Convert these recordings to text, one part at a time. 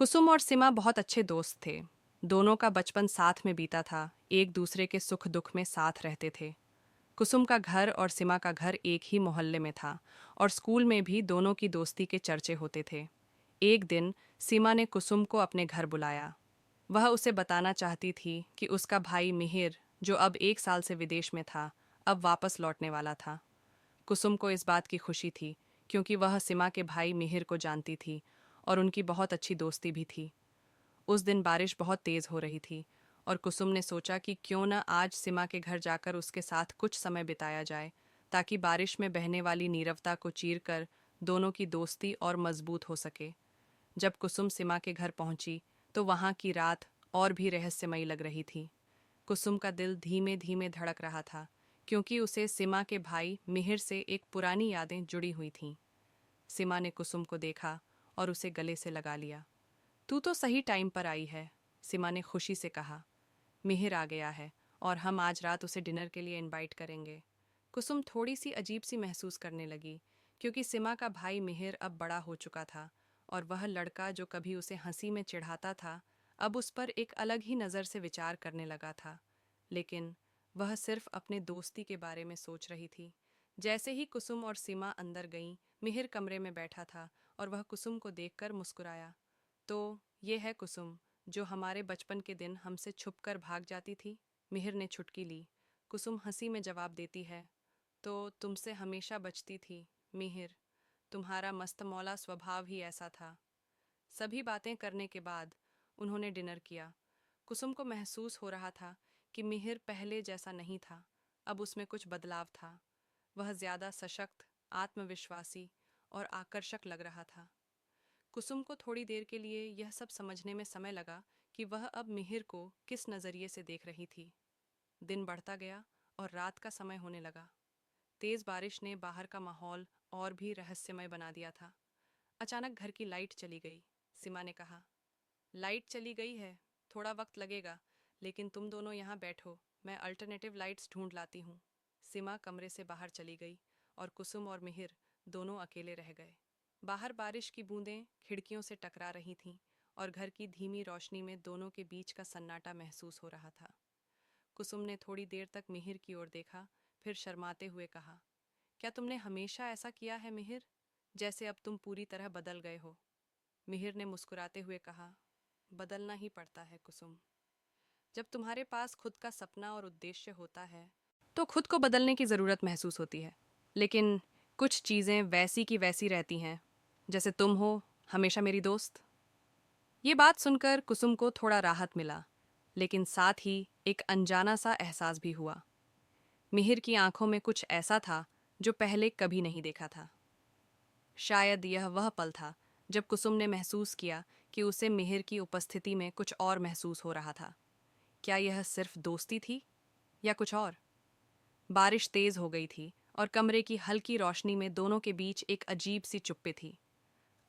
कुसुम और सिमा बहुत अच्छे दोस्त थे। दोनों का बचपन साथ में बीता था, एक दूसरे के सुख दुख में साथ रहते थे। कुसुम का घर और सिमा का घर एक ही मोहल्ले में था और स्कूल में भी दोनों की दोस्ती के चर्चे होते थे। एक दिन सीमा ने कुसुम को अपने घर बुलाया। वह उसे बताना चाहती थी कि उसका भाई मिहिर, जो अब 1 साल से विदेश में था, अब वापस लौटने वाला था। कुसुम को इस बात की खुशी थी क्योंकि वह सिमा के भाई मिहिर को जानती थी और उनकी बहुत अच्छी दोस्ती भी थी। उस दिन बारिश बहुत तेज हो रही थी और कुसुम ने सोचा कि क्यों न आज सिमा के घर जाकर उसके साथ कुछ समय बिताया जाए, ताकि बारिश में बहने वाली नीरवता को चीरकर दोनों की दोस्ती और मजबूत हो सके। जब कुसुम सिमा के घर पहुंची तो वहां की रात और भी रहस्यमयी लग रही थी। कुसुम का दिल धीमे धीमे धड़क रहा था क्योंकि उसे सिमा के भाई मिहिर से एक पुरानी यादें जुड़ी हुई थीं। सिमा ने कुसुम को देखा और उसे गले से लगा लिया। तू तो सही टाइम पर आई है, सिमा ने खुशी से कहा। मिहिर आ गया है और हम आज रात उसे डिनर के लिए इनवाइट करेंगे। कुसुम थोड़ी सी अजीब सी महसूस करने लगी क्योंकि सिमा का भाई मिहिर अब बड़ा हो चुका था और वह लड़का जो कभी उसे हंसी में चिढ़ाता था अब उस पर एक अलग ही नज़र से विचार करने लगा था। लेकिन वह सिर्फ अपने दोस्ती के बारे में सोच रही थी। जैसे ही कुसुम और सीमा अंदर गईं, मिहिर कमरे में बैठा था और वह कुसुम को देखकर मुस्कुराया। तो ये है कुसुम, जो हमारे बचपन के दिन हमसे छुपकर भाग जाती थी। मिहिर ने छुटकी ली। कुसुम हंसी में जवाब देती है, तो तुमसे हमेशा बचती थी मिहिर, तुम्हारा मस्तमौला स्वभाव ही ऐसा था। सभी बातें करने के बाद उन्होंने डिनर किया। कुसुम को महसूस हो रहा था कि मिहिर पहले जैसा नहीं था, अब उसमें कुछ बदलाव था। वह ज्यादा सशक्त, आत्मविश्वासी और आकर्षक लग रहा था। कुसुम को थोड़ी देर के लिए यह सब समझने में समय लगा कि वह अब मिहिर को किस नज़रिए से देख रही थी। दिन बढ़ता गया और रात का समय होने लगा। तेज बारिश ने बाहर का माहौल और भी रहस्यमय बना दिया था। अचानक घर की लाइट चली गई। सिमा ने कहा, लाइट चली गई है, थोड़ा वक्त लगेगा, लेकिन तुम दोनों यहाँ बैठो, मैं अल्टरनेटिव लाइट्स ढूंढ लाती हूँ। सिमा कमरे से बाहर चली गई और कुसुम और मिहिर दोनों अकेले रह गए। बाहर बारिश की बूंदें खिड़कियों से टकरा रही थीं और घर की धीमी रोशनी में दोनों के बीच का सन्नाटा महसूस हो रहा था। कुसुम ने थोड़ी देर तक मिहिर की ओर देखा, फिर शर्माते हुए कहा, क्या तुमने हमेशा ऐसा किया है मिहिर, जैसे अब तुम पूरी तरह बदल गए हो? मिहिर ने मुस्कुराते हुए कहा, बदलना ही पड़ता है कुसुम। जब तुम्हारे पास खुद का सपना और उद्देश्य होता है तो खुद को बदलने की ज़रूरत महसूस होती है। लेकिन कुछ चीज़ें वैसी की वैसी रहती हैं, जैसे तुम हो हमेशा मेरी दोस्त। ये बात सुनकर कुसुम को थोड़ा राहत मिला, लेकिन साथ ही एक अनजाना सा एहसास भी हुआ। मिहिर की आंखों में कुछ ऐसा था जो पहले कभी नहीं देखा था। शायद यह वह पल था जब कुसुम ने महसूस किया कि उसे मिहिर की उपस्थिति में कुछ और महसूस हो रहा था। क्या यह सिर्फ दोस्ती थी या कुछ और? बारिश तेज हो गई थी और कमरे की हल्की रोशनी में दोनों के बीच एक अजीब सी चुप्पी थी।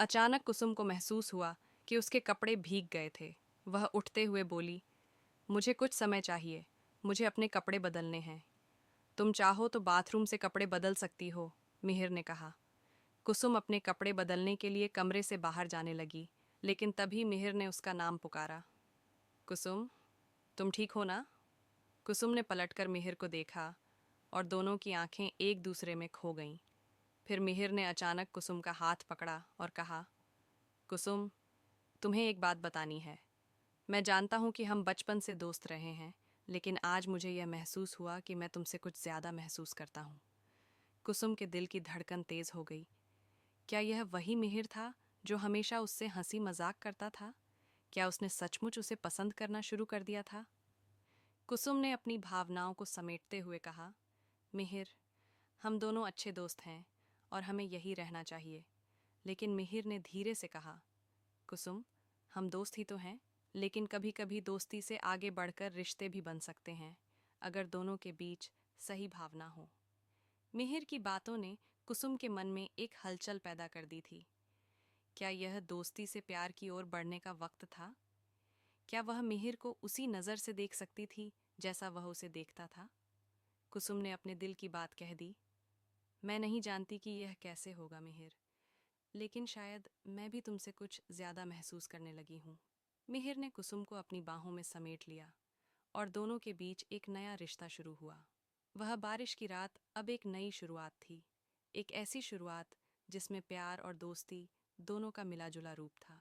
अचानक कुसुम को महसूस हुआ कि उसके कपड़े भीग गए थे। वह उठते हुए बोली, मुझे कुछ समय चाहिए, मुझे अपने कपड़े बदलने हैं। तुम चाहो तो बाथरूम से कपड़े बदल सकती हो, मिहिर ने कहा। कुसुम अपने कपड़े बदलने के लिए कमरे से बाहर जाने लगी, लेकिन तभी मिहिर ने उसका नाम पुकारा। कुसुम, तुम ठीक हो ना? कुसुम ने पलटकर मिहिर को देखा और दोनों की आंखें एक दूसरे में खो गईं। फिर मिहिर ने अचानक कुसुम का हाथ पकड़ा और कहा, कुसुम, तुम्हें एक बात बतानी है। मैं जानता हूँ कि हम बचपन से दोस्त रहे हैं, लेकिन आज मुझे यह महसूस हुआ कि मैं तुमसे कुछ ज़्यादा महसूस करता हूँ। कुसुम के दिल की धड़कन तेज हो गई। क्या यह वही मिहिर था जो हमेशा उससे हंसी मजाक करता था? क्या उसने सचमुच उसे पसंद करना शुरू कर दिया था? कुसुम ने अपनी भावनाओं को समेटते हुए कहा, मिहिर, हम दोनों अच्छे दोस्त हैं और हमें यही रहना चाहिए। लेकिन मिहिर ने धीरे से कहा, कुसुम, हम दोस्त ही तो हैं, लेकिन कभी कभी दोस्ती से आगे बढ़कर रिश्ते भी बन सकते हैं, अगर दोनों के बीच सही भावना हो। मिहिर की बातों ने कुसुम के मन में एक हलचल पैदा कर दी थी। क्या यह दोस्ती से प्यार की ओर बढ़ने का वक्त था? क्या वह मिहिर को उसी नज़र से देख सकती थी जैसा वह उसे देखता था? कुसुम ने अपने दिल की बात कह दी, मैं नहीं जानती कि यह कैसे होगा मिहिर, लेकिन शायद मैं भी तुमसे कुछ ज्यादा महसूस करने लगी हूँ। मिहिर ने कुसुम को अपनी बाहों में समेट लिया और दोनों के बीच एक नया रिश्ता शुरू हुआ। वह बारिश की रात अब एक नई शुरुआत थी, एक ऐसी शुरुआत जिसमें प्यार और दोस्ती दोनों का मिला जुला रूप था।